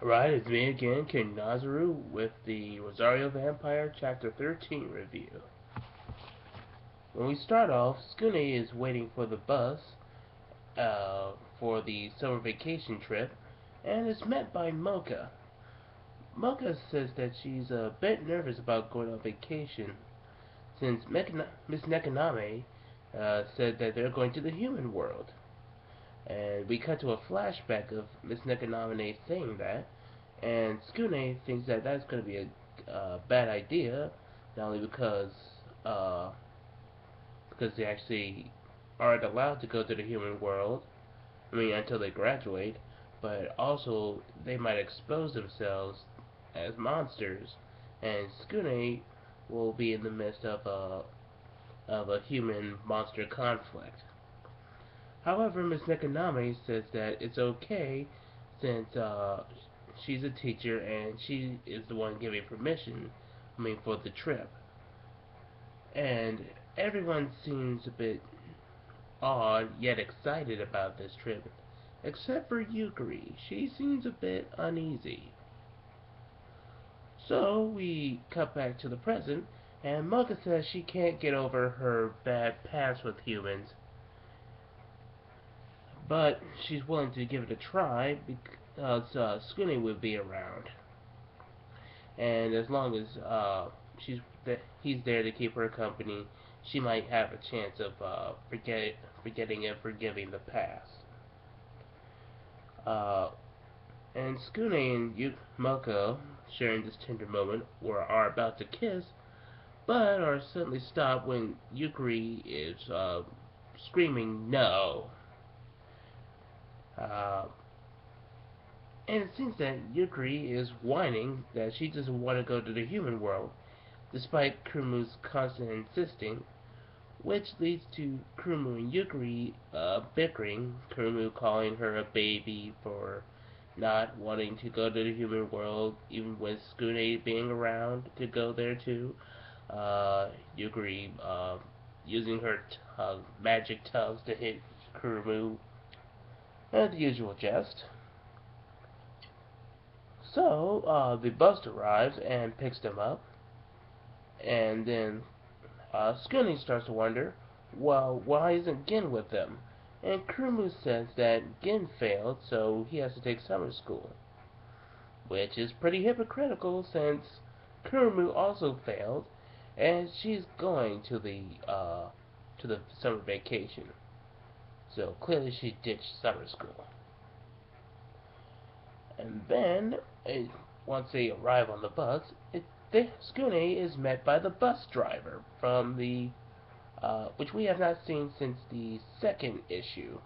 Alright, it's me again, King Nazaru, with the Rosario Vampire Chapter 13 review. When we start off, Skune is waiting for the bus for the summer vacation trip and is met by Mocha. Mocha says that she's a bit nervous about going on vacation since Miss Nekoname said that they're going to the human world. And we cut to a flashback of Miss Nekoname saying that, and Skune thinks that that's going to be a bad idea, not only because they actually aren't allowed to go to the human world, I mean until they graduate, but also they might expose themselves as monsters, and Skune will be in the midst of a human monster conflict. However, Miss Nekoname says that it's okay since she's a teacher and she is the one giving permission, for the trip. And everyone seems a bit odd yet excited about this trip, except for Yukari. She seems a bit uneasy. So we cut back to the present, and Mocha says she can't get over her bad past with humans, but she's willing to give it a try because Skune will be around, and as long as he's there to keep her company, she might have a chance of forgetting and forgiving the past. Uh, and Skune and Mocha, sharing this tender moment, are about to kiss, but are suddenly stopped when Yukari is screaming no. Uh, and it seems that Yukari is whining that she doesn't want to go to the human world, despite Kurumu's constant insisting, which leads to Kurumu and Yukari bickering, Kurumu calling her a baby for not wanting to go to the human world, even with Skune being around to go there too. Yukari using her magic tongues to hit Kurumu, the usual jest. So the bus arrives and picks them up, and then Skune starts to wonder, well, why isn't Gin with them? And Kurumu says that Gin failed, so he has to take summer school, which is pretty hypocritical since Kurumu also failed, and she's going to the summer vacation. So clearly she ditched summer school. And then, once they arrive on the bus, Skune is met by the bus driver from which we have not seen since the second issue.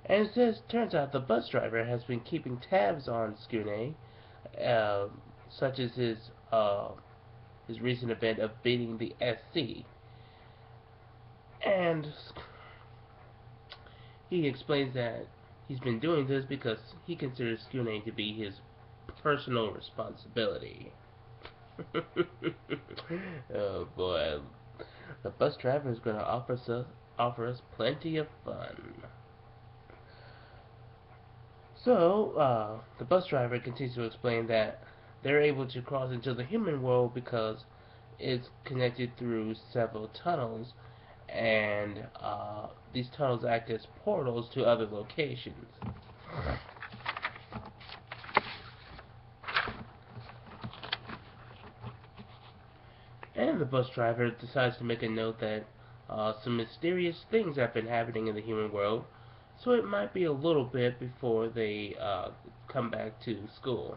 And turns out the bus driver has been keeping tabs on Skune, uh, such as his recent event of beating the SC. And he explains that he's been doing this because he considers Skune to be his personal responsibility. Oh boy, the bus driver is going to offer us plenty of fun. So, the bus driver continues to explain that they're able to cross into the human world because it's connected through several tunnels, and these tunnels act as portals to other locations. And the bus driver decides to make a note that some mysterious things have been happening in the human world, so it might be a little bit before they come back to school.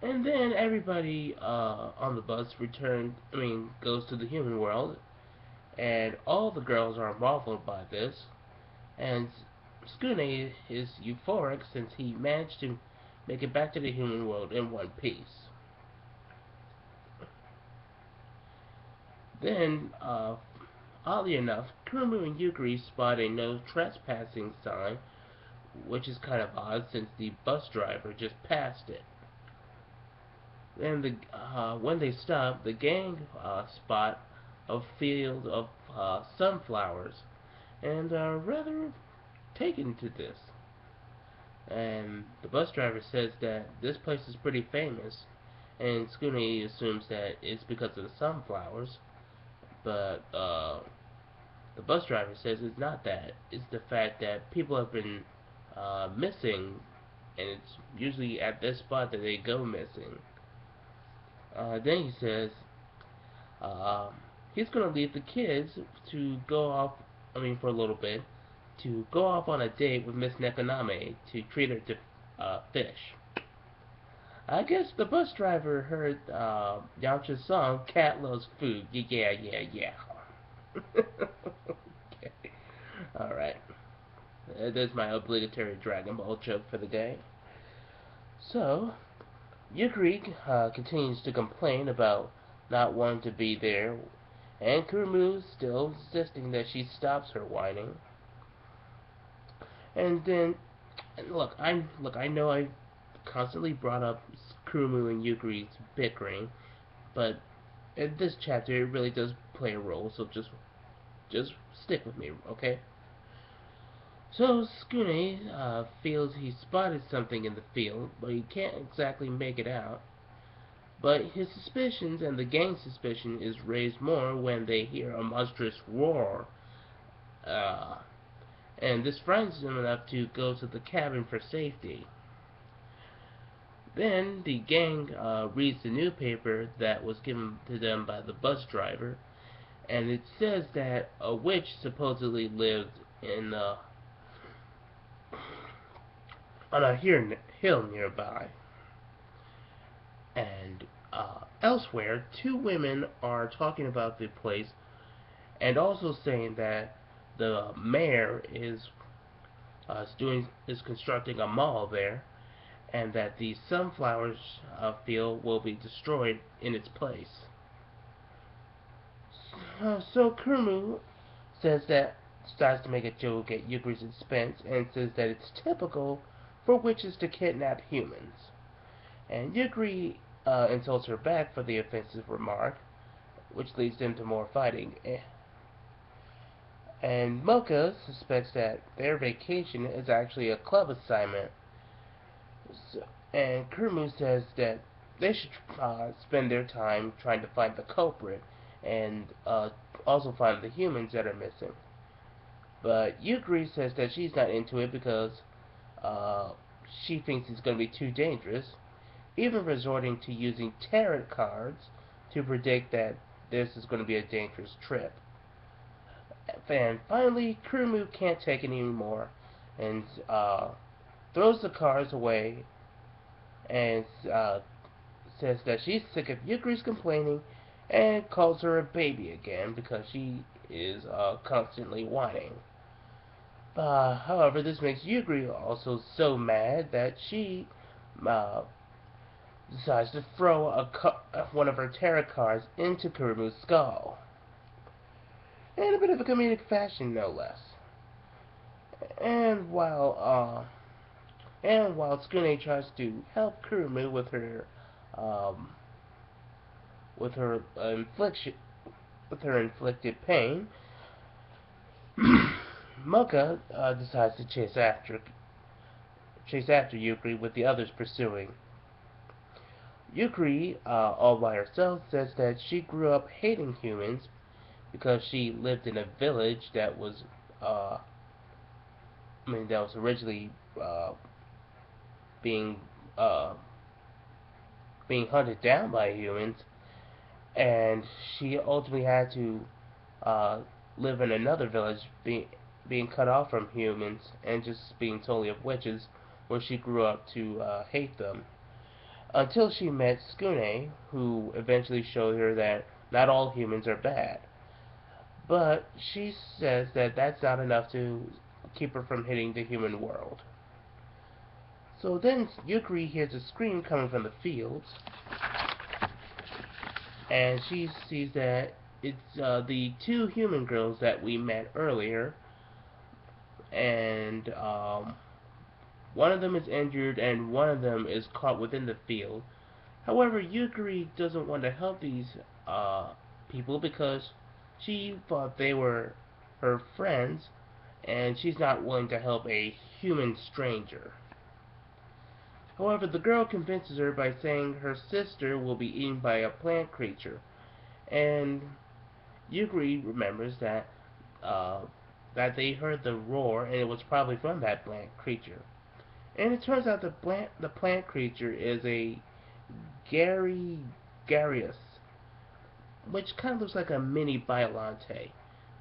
And then everybody on the bus goes to the human world, and all the girls are marveled by this, and Skune is euphoric since he managed to make it back to the human world in one piece. Then, oddly enough, Kurumu and Yukari spot a no trespassing sign, which is kind of odd since the bus driver just passed it. Then, when they stop, the gang spot a field of sunflowers and are rather taken to this. And the bus driver says that this place is pretty famous, and Scooney assumes that it's because of the sunflowers, but the bus driver says it's not that. It's the fact that people have been missing, and it's usually at this spot that they go missing. Then he says uh, he's going to leave the kids to go off, I mean, for a little bit, to go off on a date with Miss Nekoname to treat her to fish. I guess the bus driver heard Yamcha's song, Cat Loves Food. Yeah, yeah, yeah. Okay. Alright. That's my obligatory Dragon Ball joke for the day. So, Yukari continues to complain about not wanting to be there, and Kurumu still insisting that she stops her whining. And then, I know I constantly brought up Kurumu and Yukari's bickering, but in this chapter it really does play a role. So just stick with me, okay? So Skune feels he spotted something in the field, but he can't exactly make it out. But his suspicions and the gang's suspicion is raised more when they hear a monstrous roar, uh, and this frightens them enough to go to the cabin for safety. Then the gang reads the newspaper that was given to them by the bus driver, and it says that a witch supposedly lived in on a hill nearby. And elsewhere, two women are talking about the place and also saying that the mayor is constructing a mall there, and that the sunflowers field will be destroyed in its place. So Kurmu says that decides to make a joke at Yukari's expense and says that it's typical for witches to kidnap humans. And Yukari insults her back for the offensive remark, which leads them to more fighting. And Mocha suspects that their vacation is actually a club assignment. So, and Kurmu says that they should spend their time trying to find the culprit and also find the humans that are missing. But Yukari says that she's not into it because uh, she thinks it's going to be too dangerous, even resorting to using tarot cards to predict that this is going to be a dangerous trip. And finally, Kurmu can't take it anymore and throws the cards away and says that she's sick of Yukari's complaining and calls her a baby again because she is constantly whining. However, this makes Yukari also so mad that she uh, decides to throw one of her tarot cards into Kurumu's skull. In a bit of a comedic fashion, no less. And while Skune tries to help Kurumu um, with her infliction, with her inflicted pain, Mocha decides to chase after Yukari with the others pursuing. Yukari, all by herself, says that she grew up hating humans because she lived in a village uh, that was originally being uh, being hunted down by humans, and she ultimately had to uh, live in another village, being cut off from humans and just being totally of witches, where she grew up to hate them. Until she met Skune, who eventually showed her that not all humans are bad. But she says that that's not enough to keep her from hitting the human world. So then Yukari hears a scream coming from the fields, and she sees that it's the two human girls that we met earlier, and one of them is injured and one of them is caught within the field. However, Yukari doesn't want to help these people because she thought they were her friends, and she's not willing to help a human stranger. However, the girl convinces her by saying her sister will be eaten by a plant creature, and Yukari remembers uh, that they heard the roar, and it was probably from that plant creature. And it turns out the plant creature is a Gary Garius, which kind of looks like a mini Biolante.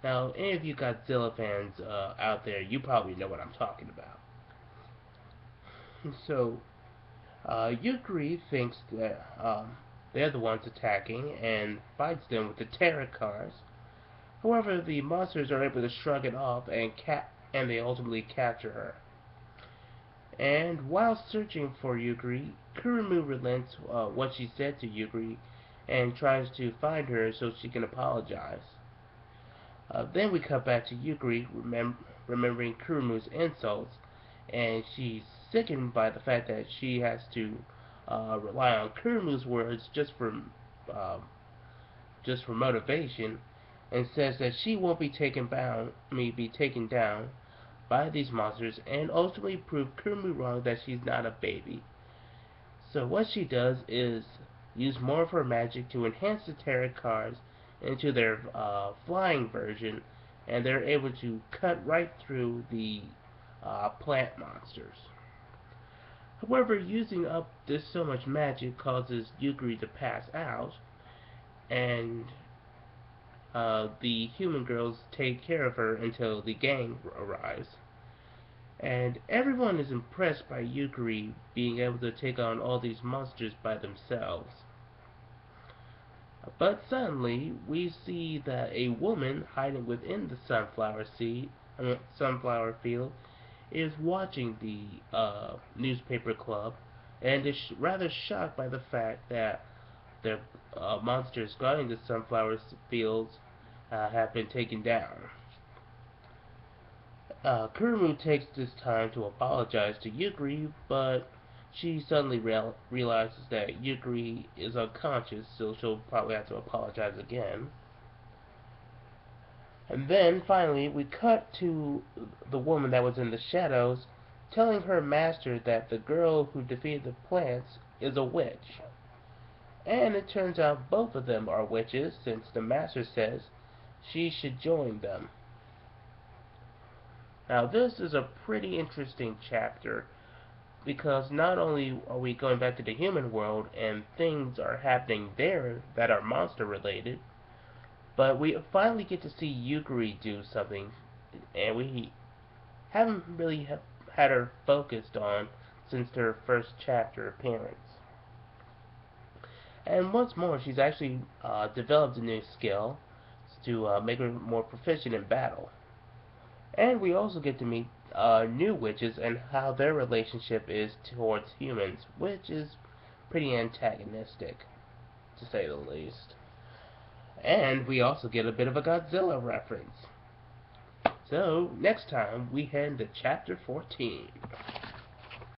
Now, any of you Godzilla fans out there, you probably know what I'm talking about. So, Yukari thinks that they're the ones attacking and fights them with the terror cars. However, the monsters are able to shrug it off and they ultimately capture her. And while searching for Yukari, Kurumu relents what she said to Yukari and tries to find her so she can apologize. Then we cut back to Yukari remembering Kurumu's insults, and she's sickened by the fact that she has to rely on Kurumu's words uh, just for motivation, and says that she won't be taken down by these monsters, and ultimately prove Kurumu wrong that she's not a baby. So what she does is use more of her magic to enhance the tarot cards into their flying version, and they're able to cut right through the plant monsters. However, using up this so much magic causes Yukari to pass out, and the human girls take care of her until the gang arrives. And everyone is impressed by Yukari being able to take on all these monsters by themselves. But suddenly, we see that a woman hiding within the sunflower field is watching the newspaper club and is rather shocked by the fact that the monsters guarding the sunflower fields have been taken down. Kurumu takes this time to apologize to Yukari, but she suddenly realizes that Yukari is unconscious, so she'll probably have to apologize again. And then finally, we cut to the woman that was in the shadows telling her master that the girl who defeated the plants is a witch. And it turns out both of them are witches, since the master says she should join them. Now, this is a pretty interesting chapter because not only are we going back to the human world and things are happening there that are monster related, but we finally get to see Yukari do something, and we haven't really had her focused on since her first chapter appearance. And once more, she's actually developed a new skill to make her more proficient in battle. And we also get to meet new witches and how their relationship is towards humans, which is pretty antagonistic, to say the least. And we also get a bit of a Godzilla reference. So, next time we head into Chapter 14.